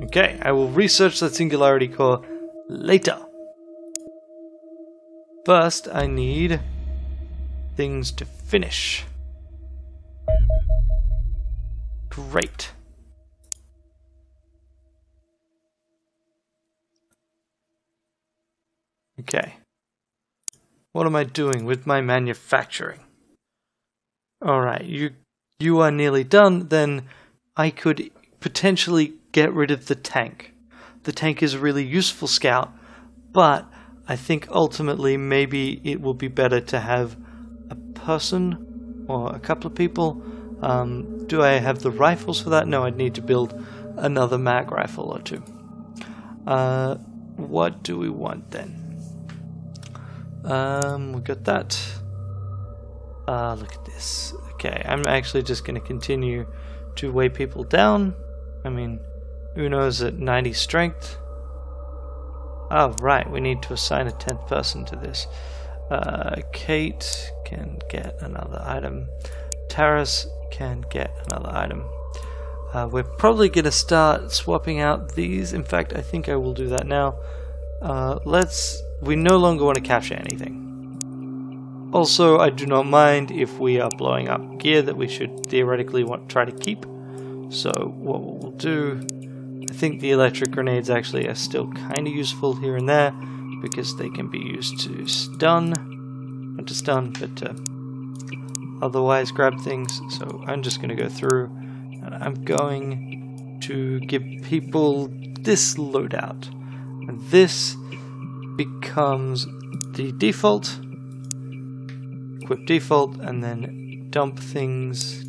Okay, I will research that singularity core later. First, I need things to finish. Great. Okay. What am I doing with my manufacturing? Alright, you are nearly done, then I could potentially get rid of the tank. The tank is a really useful scout, but I think ultimately maybe it will be better to have a person or a couple of people. Do I have the rifles for that? No, I'd need to build another mag rifle or two. What do we want then? We got that. Look at this. Okay, I'm actually just going to continue to weigh people down. I mean, Uno's at 90 strength. Oh, right, we need to assign a 10th person to this. Kate can get another item. Taras can get another item. We're probably going to start swapping out these. In fact, I think I will do that now. We no longer want to capture anything. Also, I do not mind if we are blowing up gear that we should theoretically try to keep. So what we'll do, I think the electric grenades actually are still kind of useful here and there because they can be used to stun, not to stun, but to otherwise grab things. So I'm just going to go through and I'm going to give people this loadout. And this becomes the default, equip default, and then dump things.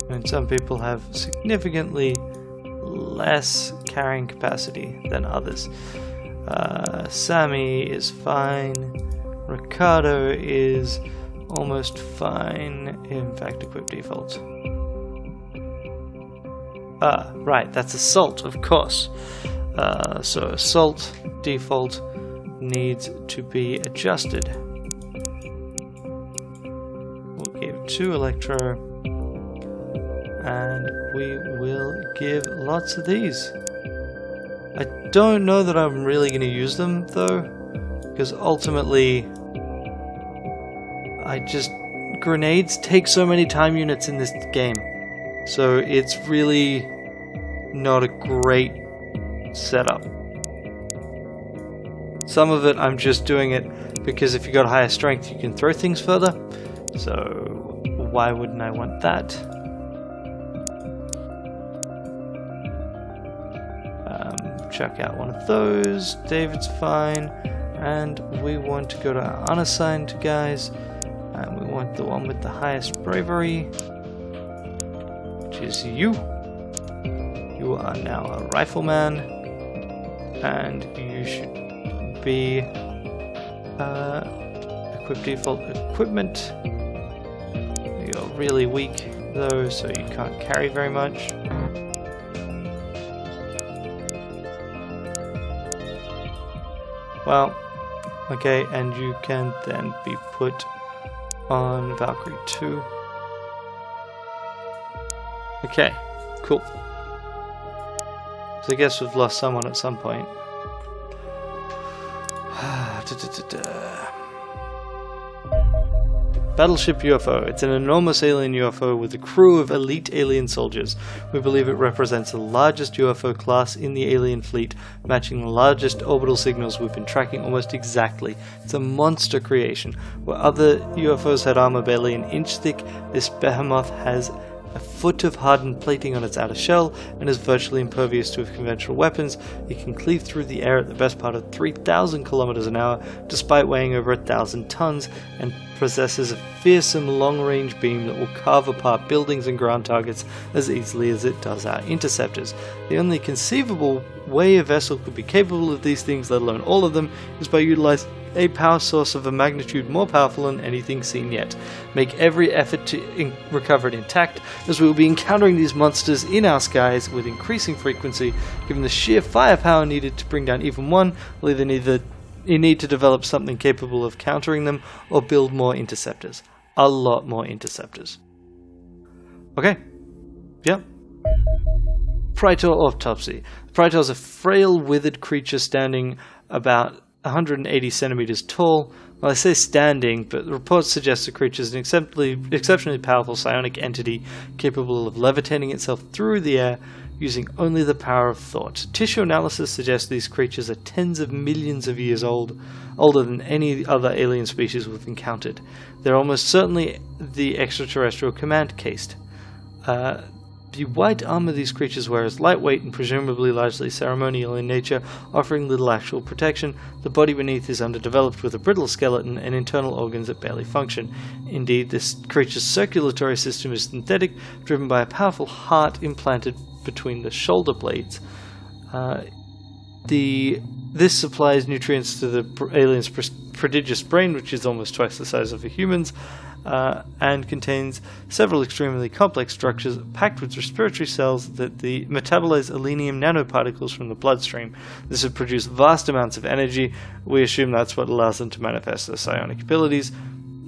And some people have significantly less carrying capacity than others. Sammy is fine. Ricardo is almost fine. In fact, equip default. Right, that's assault, of course. So assault default needs to be adjusted. We'll give 2 electro, and we will give lots of these. I don't know that I'm really going to use them though, because ultimately grenades take so many time units in this game, so it's really not a great setup. Some of it I'm just doing it because if you got higher strength you can throw things further, so why wouldn't I want that? Check out one of those. David's fine, and we want to go to our unassigned guys. And we want the one with the highest bravery, which is you. You are now a rifleman, and you should be equip default equipment. You're really weak though, so you can't carry very much. Well, okay, and you can then be put on Valkyrie 2. Okay, cool. So I guess we've lost someone at some point. Battleship UFO. It's an enormous alien UFO with a crew of elite alien soldiers. We believe it represents the largest UFO class in the alien fleet, matching the largest orbital signals we've been tracking almost exactly. It's a monster creation. Where other UFOs had armor barely an inch thick, this behemoth has a foot of hardened plating on its outer shell and is virtually impervious to conventional weapons. It can cleave through the air at the best part of 3,000 kilometers an hour, despite weighing over 1,000 tons, and possesses a fearsome long-range beam that will carve apart buildings and ground targets as easily as it does our interceptors. The only conceivable way a vessel could be capable of these things, let alone all of them, is by utilizing a power source of a magnitude more powerful than anything seen yet. Make every effort to recover it intact, as we will be encountering these monsters in our skies with increasing frequency. Given the sheer firepower needed to bring down even one, we'll either need the You need to develop something capable of countering them, or build more interceptors. A lot more interceptors. Okay. Yep. Praetor autopsy. Praetor is a frail, withered creature standing about 180 centimeters tall. Well, I say standing, but the reports suggest the creature is an exceptionally powerful psionic entity capable of levitating itself through the air using only the power of thought. Tissue analysis suggests these creatures are tens of millions of years old, older than any other alien species we've encountered. They're almost certainly the extraterrestrial command caste. The white armor these creatures wear is lightweight and presumably largely ceremonial in nature, offering little actual protection. The body beneath is underdeveloped with a brittle skeleton and internal organs that barely function. Indeed, this creature's circulatory system is synthetic, driven by a powerful heart implanted between the shoulder blades. This supplies nutrients to the alien's prodigious brain, which is almost twice the size of a human's, and contains several extremely complex structures packed with respiratory cells that metabolize alenium nanoparticles from the bloodstream. This would produce vast amounts of energy. We assume that's what allows them to manifest their psionic abilities.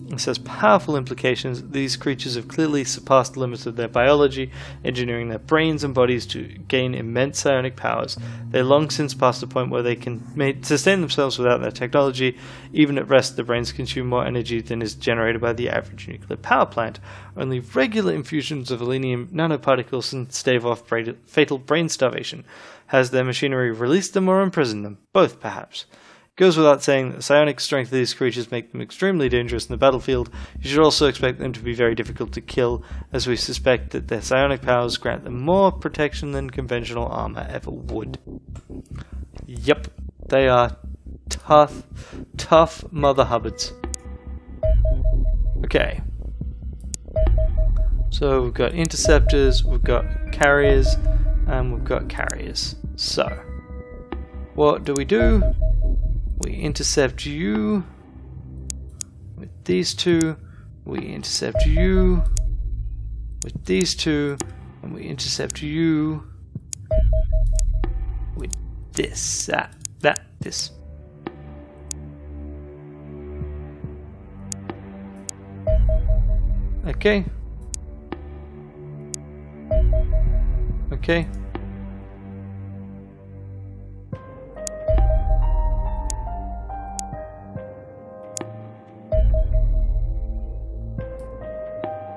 This has powerful implications. These creatures have clearly surpassed the limits of their biology, engineering their brains and bodies to gain immense psionic powers. They long since passed the point where they can sustain themselves without their technology. Even at rest, the brains consume more energy than is generated by the average nuclear power plant. Only regular infusions of alenium nanoparticles can stave off fatal brain starvation. Has their machinery released them or imprisoned them? Both, perhaps. Goes without saying that the psionic strength of these creatures make them extremely dangerous in the battlefield. You should also expect them to be very difficult to kill, as we suspect that their psionic powers grant them more protection than conventional armor ever would. Yep, they are tough mother hubbards. Okay. So we've got interceptors, we've got carriers, and we've got carriers. So, what do? We intercept you with these two, we intercept you with these two, and we intercept you with this, this. Okay. Okay.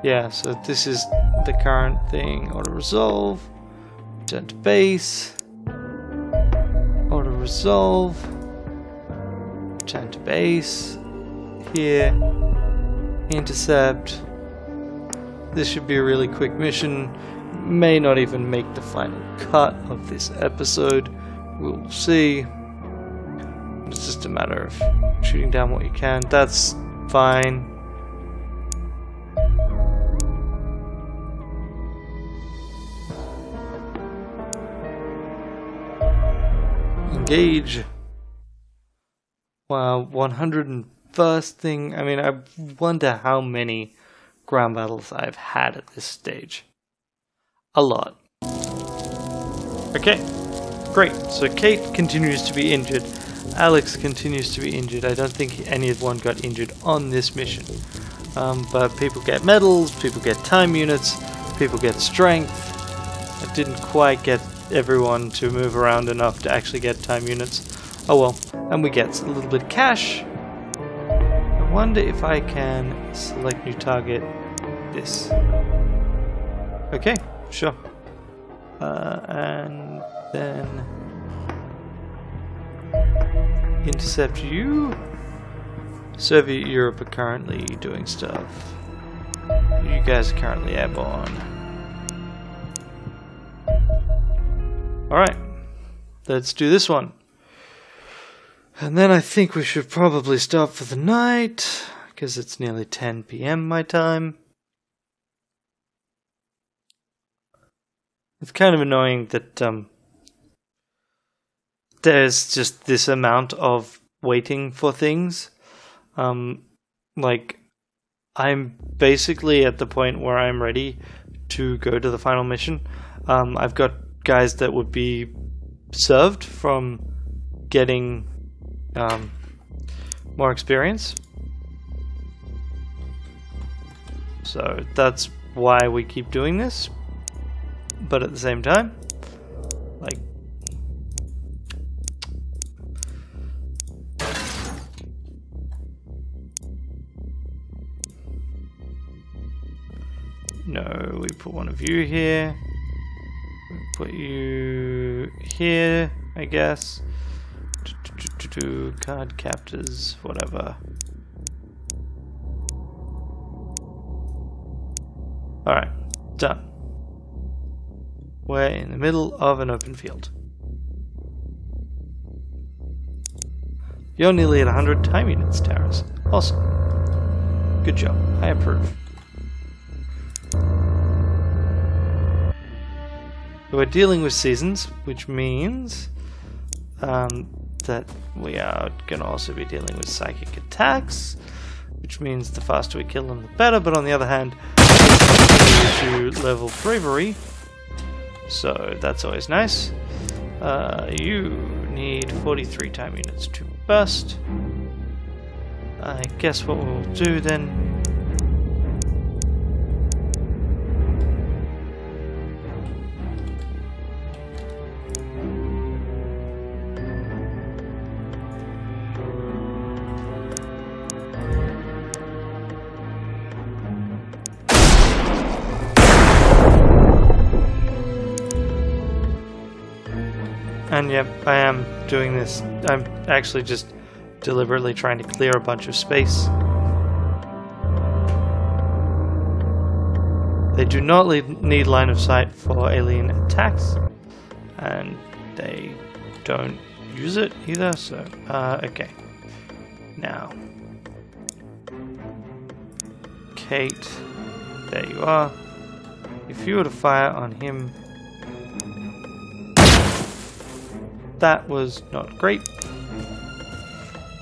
Yeah, so this is the current thing. Auto-resolve. Return to base. Auto-resolve. Return to base. Here. Intercept. This should be a really quick mission. May not even make the final cut of this episode. We'll see. It's just a matter of shooting down what you can. That's fine. Engage. Wow, 101st thing. I mean, I wonder how many ground battles I've had at this stage. A lot. Okay, great. So Kate continues to be injured. Alex continues to be injured. I don't think anyone got injured on this mission. But people get medals, people get time units, people get strength. I didn't quite get everyone to move around enough to actually get time units. Oh well. And we get a little bit of cash. I wonder if I can select new target. This. Okay, sure. And then intercept you. Soviet Europe are currently doing stuff. You guys are currently airborne. Alright, let's do this one. And then I think we should probably stop for the night, because it's nearly 10 PM my time. It's kind of annoying that there's just this amount of waiting for things. Like, I'm basically at the point where I'm ready to go to the final mission. I've got guys that would be served from getting more experience. So that's why we keep doing this. But at the same time, like, no, we put one of you here. We put you here, I guess. Card captors, whatever. Alright, done. We're in the middle of an open field. You're nearly at 100 time units, Taras. Awesome. Good job. I approve. We're dealing with seasons, which means that we are going to also be dealing with psychic attacks, which means the faster we kill them, the better. But on the other hand, we continue to level bravery, so that's always nice. You need 43 time units to burst. I guess what we'll do then. And yep, I am doing this. I'm actually just deliberately trying to clear a bunch of space. They do not need line of sight for alien attacks, and they don't use it either, so, okay. Now, Kate, there you are. If you were to fire on him, that was not great.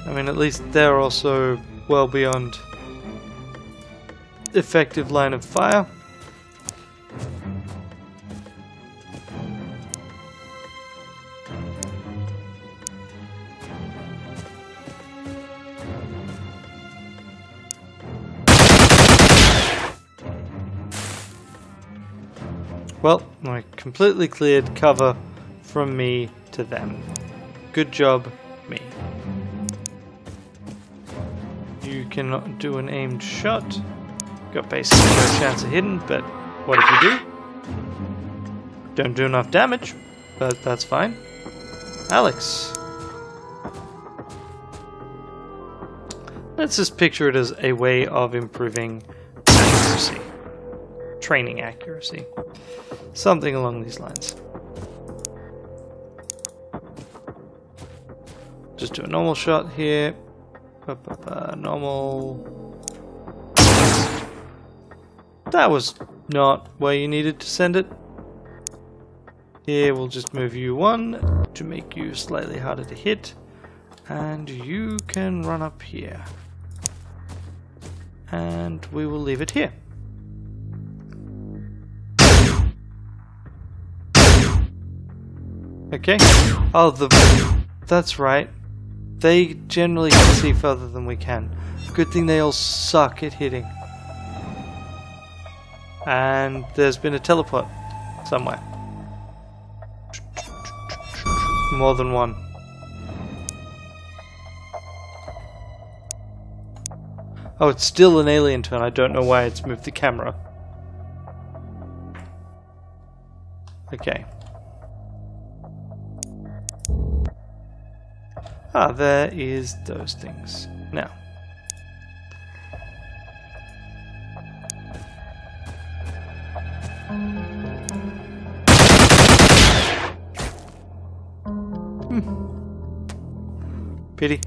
I mean, at least they're also well beyond effective line of fire. Well, I completely cleared cover from me to them. Good job, me. You cannot do an aimed shot. Got basically no chance of hitting, but what if you do? Don't do enough damage, but that's fine. Alex. Let's just picture it as a way of improving accuracy. Training accuracy. Something along these lines. Just do a normal shot here. Normal. That was not where you needed to send it. Here we'll just move you one to make you slightly harder to hit. And you can run up here. And we will leave it here. Okay. Oh, that's right. They generally can see further than we can. Good thing they all suck at hitting. And there's been a teleport somewhere. More than one. Oh, it's still an alien turn. I don't know why it's moved the camera. Okay. Ah, there is those things. Now. Pity.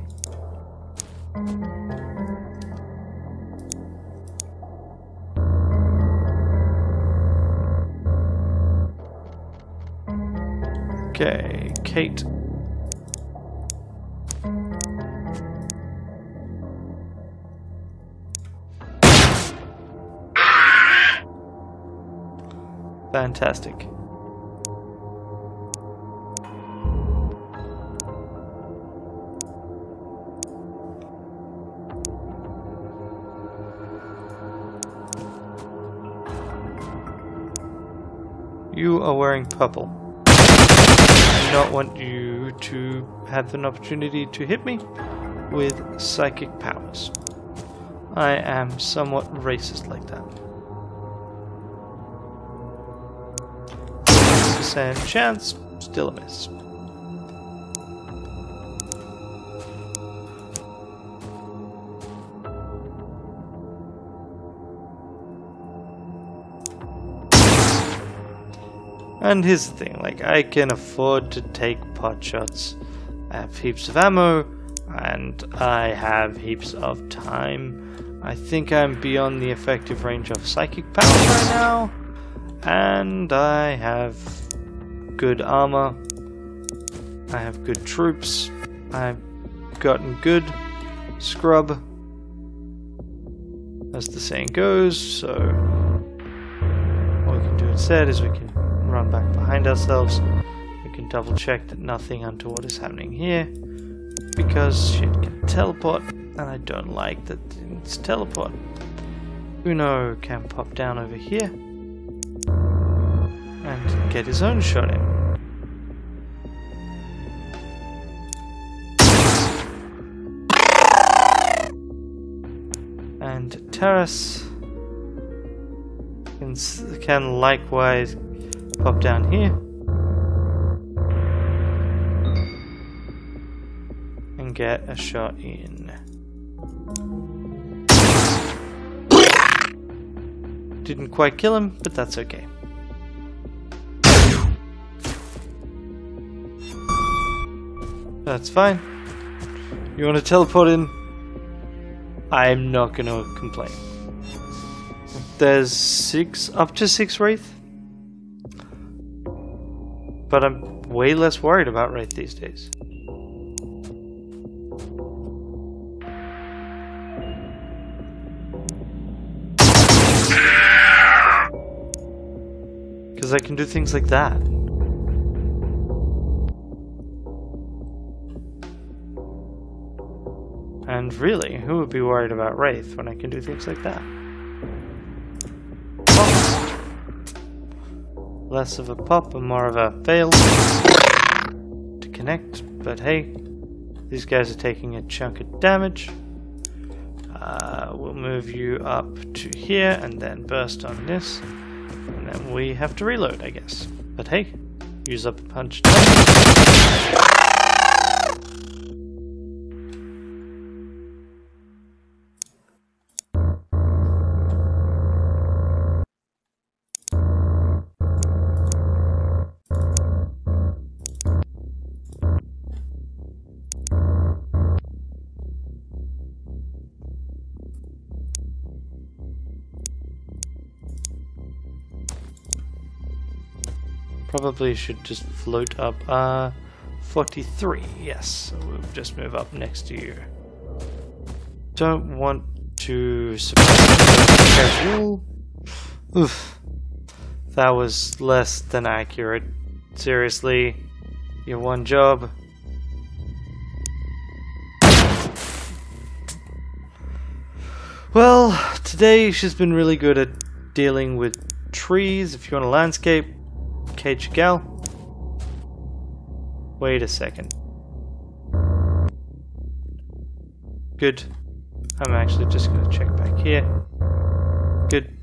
Okay, Kate. Fantastic. You are wearing purple. I do not want you to have an opportunity to hit me with psychic powers. I am somewhat racist like that. 50% chance, still a miss. And here's the thing, like, I can afford to take pot shots. I have heaps of ammo, and I have heaps of time. I think I'm beyond the effective range of psychic powers right now. And I have good armor. I have good troops. I've gotten good scrub, as the saying goes, so what we can do instead is we can run back behind ourselves. We can double check that nothing untoward is happening here, because shit can teleport, and I don't like that things teleport. Uno can pop down over here and get his own shot in. And Terrace can likewise pop down here and get a shot in. Didn't quite kill him, but that's okay. That's fine. You want to teleport in? I'm not going to complain. There's up to six Wraith. But I'm way less worried about Wraith these days. Because I can do things like that. And really, who would be worried about Wraith when I can do things like that? Oh. Less of a pop and more of a fail to connect, but hey, these guys are taking a chunk of damage. We'll move you up to here and then burst on this, and then we have to reload, I guess. But hey, use up a punch. Probably should just float up. 43, yes. So we'll just move up next to you. Don't want to suppress it. Oof. That was less than accurate. Seriously, your one job. Well, today she's been really good at dealing with trees. If you want a landscape, Cage Gal. Wait a second. Good. I'm actually just going to check back here. Good.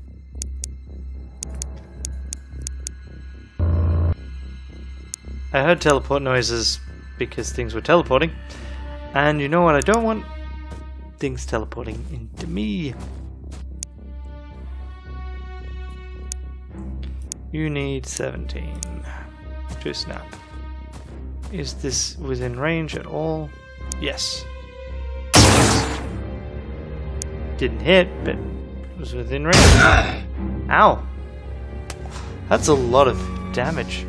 I heard teleport noises because things were teleporting. And you know what I don't want? Things teleporting into me. You need 17 to snap. Is this within range at all? Yes. Didn't hit, but it was within range. Ow! That's a lot of damage.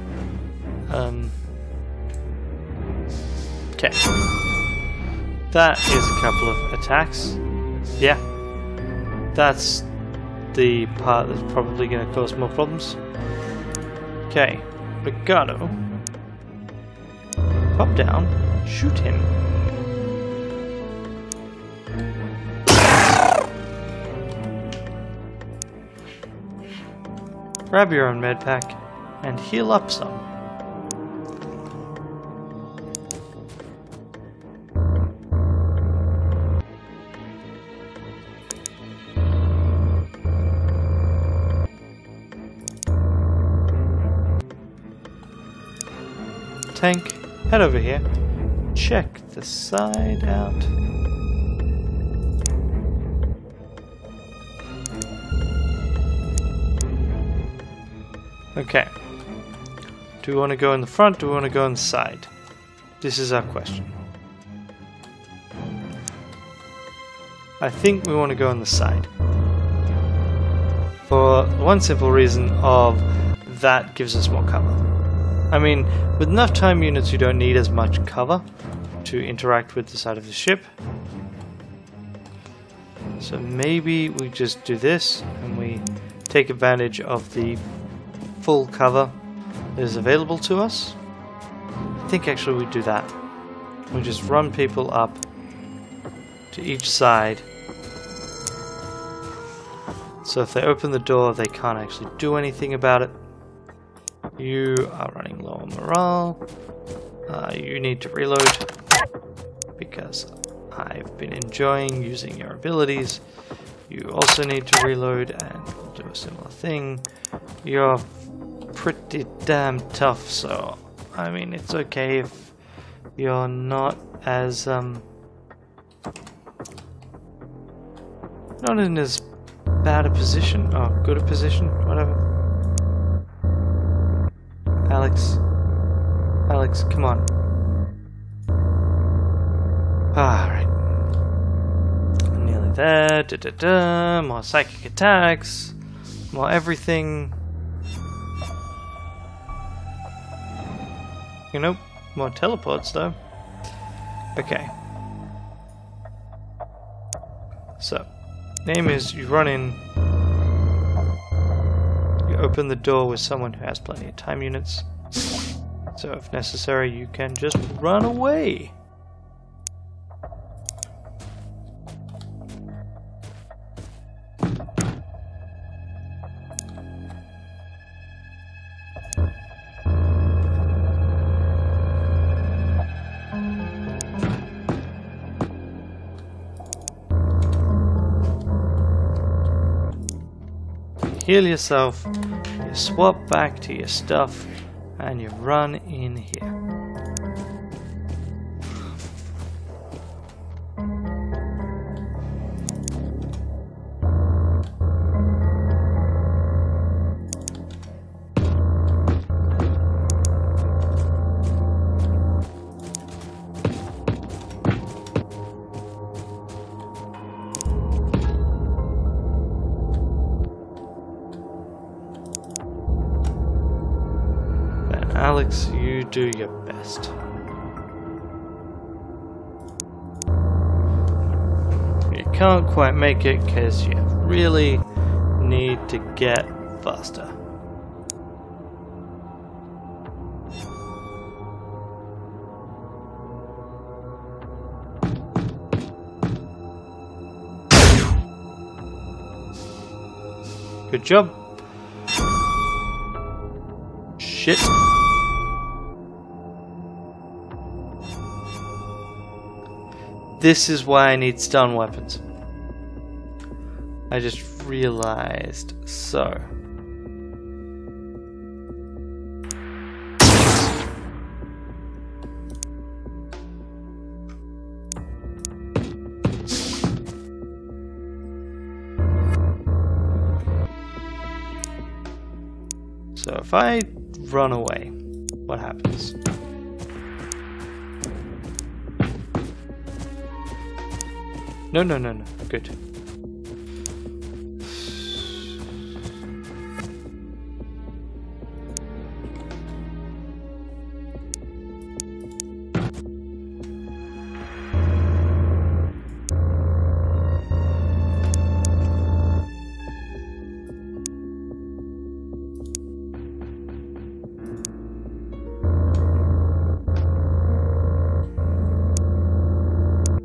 Okay. That is a couple of attacks. Yeah. That's the part that's probably going to cause more problems. Okay, Legato. Pop down, shoot him. Grab your own med pack and heal up some. Tank, head over here. Check the side out. Okay. Do we want to go in the front? Do we want to go on the side? This is our question. I think we want to go on the side. For one simple reason of that gives us more cover. I mean, with enough time units you don't need as much cover to interact with the side of the ship. So maybe we just do this and we take advantage of the full cover that is available to us. I think actually we do that. We just run people up to each side. So if they open the door they can't actually do anything about it. You are running low on morale. You need to reload because I've been enjoying using your abilities. You also need to reload and we'll do a similar thing. You're pretty damn tough, so I mean it's okay if you're not as not in as bad a position or good a position, whatever. Alex, come on. Alright. Nearly there. More psychic attacks. More everything. You know, more teleports though. Okay. So, name is you run in. You open the door with someone who has plenty of time units. So if necessary, you can just run away. Heal yourself, you swap back to your stuff, and you run in here. Alex, you do your best. You can't quite make it because you really need to get faster. Good job. Shit. This is why I need stun weapons. I just realized so. So if I run away, what happens? No, good.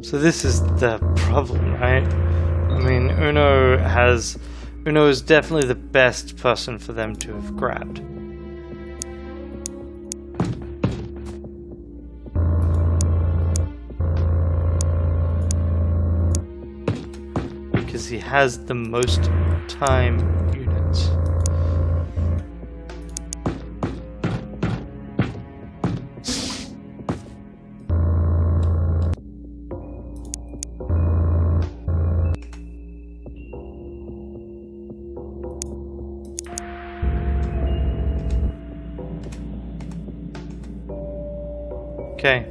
So this is the problem, right? I mean, Uno is definitely the best person for them to have grabbed. he has the most time units. Okay.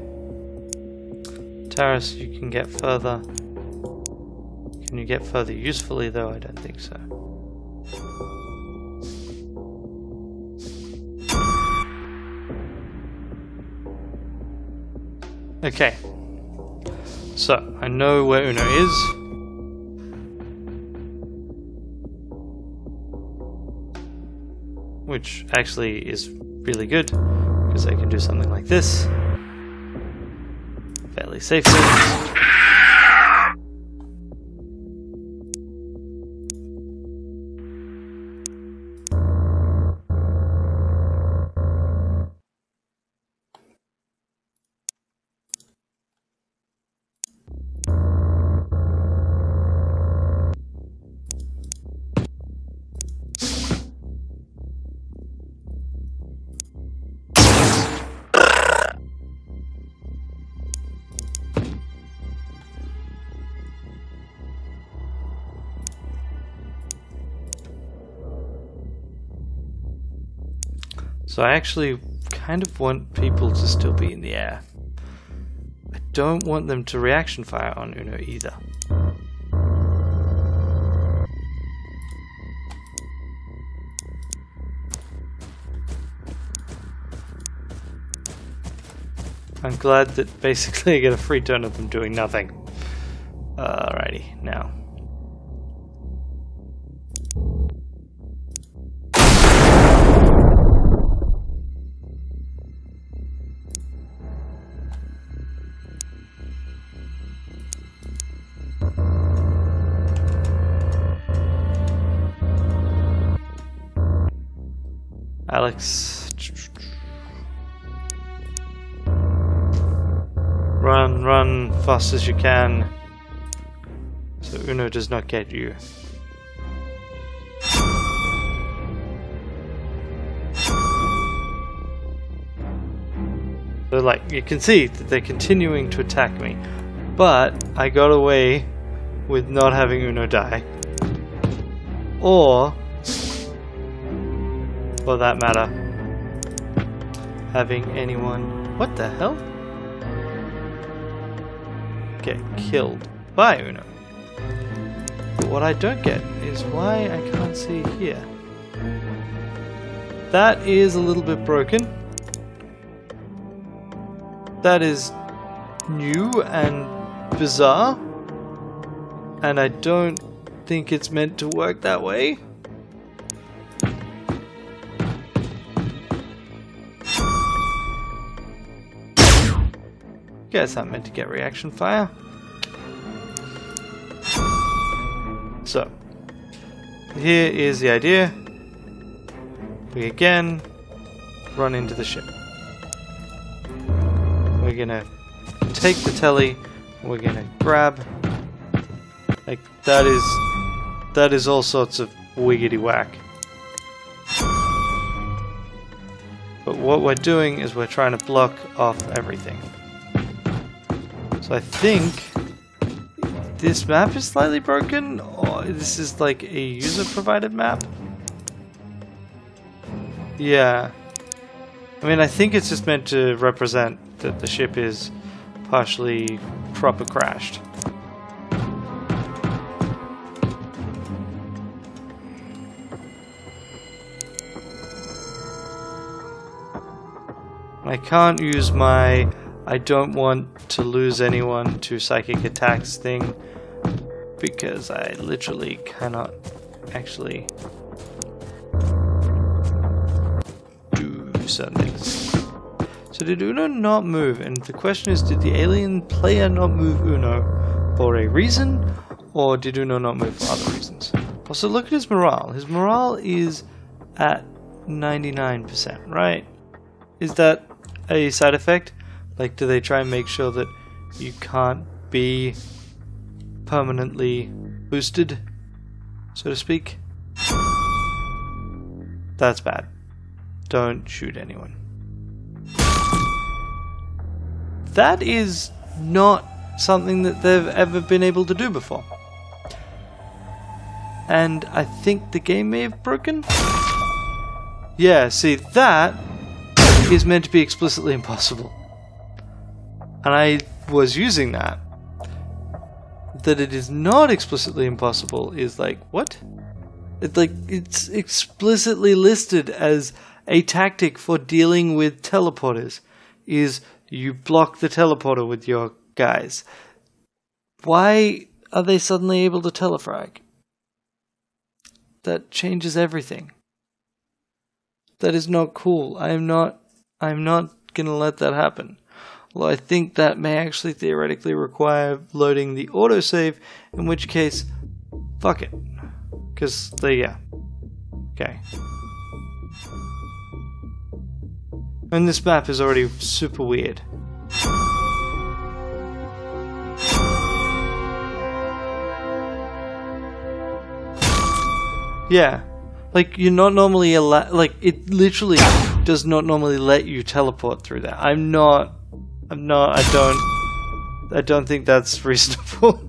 Taris, you can get further. Can you get further usefully though? I don't think so. Okay. So, I know where Uno is. Which actually is really good, because I can do something like this. Fairly safely. So I actually kind of want people to still be in the air. I don't want them to reaction fire on Uno either. I'm glad that basically I get a free turn of them doing nothing. Alrighty, now. Alex, run fast as you can, so Uno does not get you. So like, you can see that they're continuing to attack me, but I got away with not having Uno die. Or, for that matter, having anyone... What the hell? Get killed by Uno. But what I don't get is why I can't see here. That is a little bit broken. That is new and bizarre. And I don't think it's meant to work that way. Guess I'm meant to get reaction fire. So, here is the idea. We again run into the ship. We're gonna take the telly. We're gonna grab. Like that is all sorts of wiggity whack. But what we're doing is we're trying to block off everything. So I think this map is slightly broken, or this is like a user-provided map. Yeah. I mean, I think it's just meant to represent that the ship is partially proper crashed. I can't use my I don't want to lose anyone to psychic attacks thing because I literally cannot actually do certain things. So did Uno not move? And the question is, did the alien player not move Uno for a reason, or did Uno not move for other reasons? Also, look at his morale. His morale is at 99%, right? Is that a side effect? Like, do they try and make sure that you can't be permanently boosted? so to speak. That's bad. Don't shoot anyone. That is not something that they've ever been able to do before. And I think the game may have broken? Yeah, see, that is meant to be explicitly impossible. And I was using that. That it is not explicitly impossible is like, what? It's explicitly listed as a tactic for dealing with teleporters. Is you block the teleporter with your guys. Why are they suddenly able to telefrag? That changes everything. That is not cool. I'm not gonna let that happen. Well, I think that may actually theoretically require loading the autosave, in which case, fuck it. Because, yeah. Okay. And this map is already super weird. Yeah. Like, you're not normally allowed, like, it literally does not normally let you teleport through that. I don't think that's reasonable.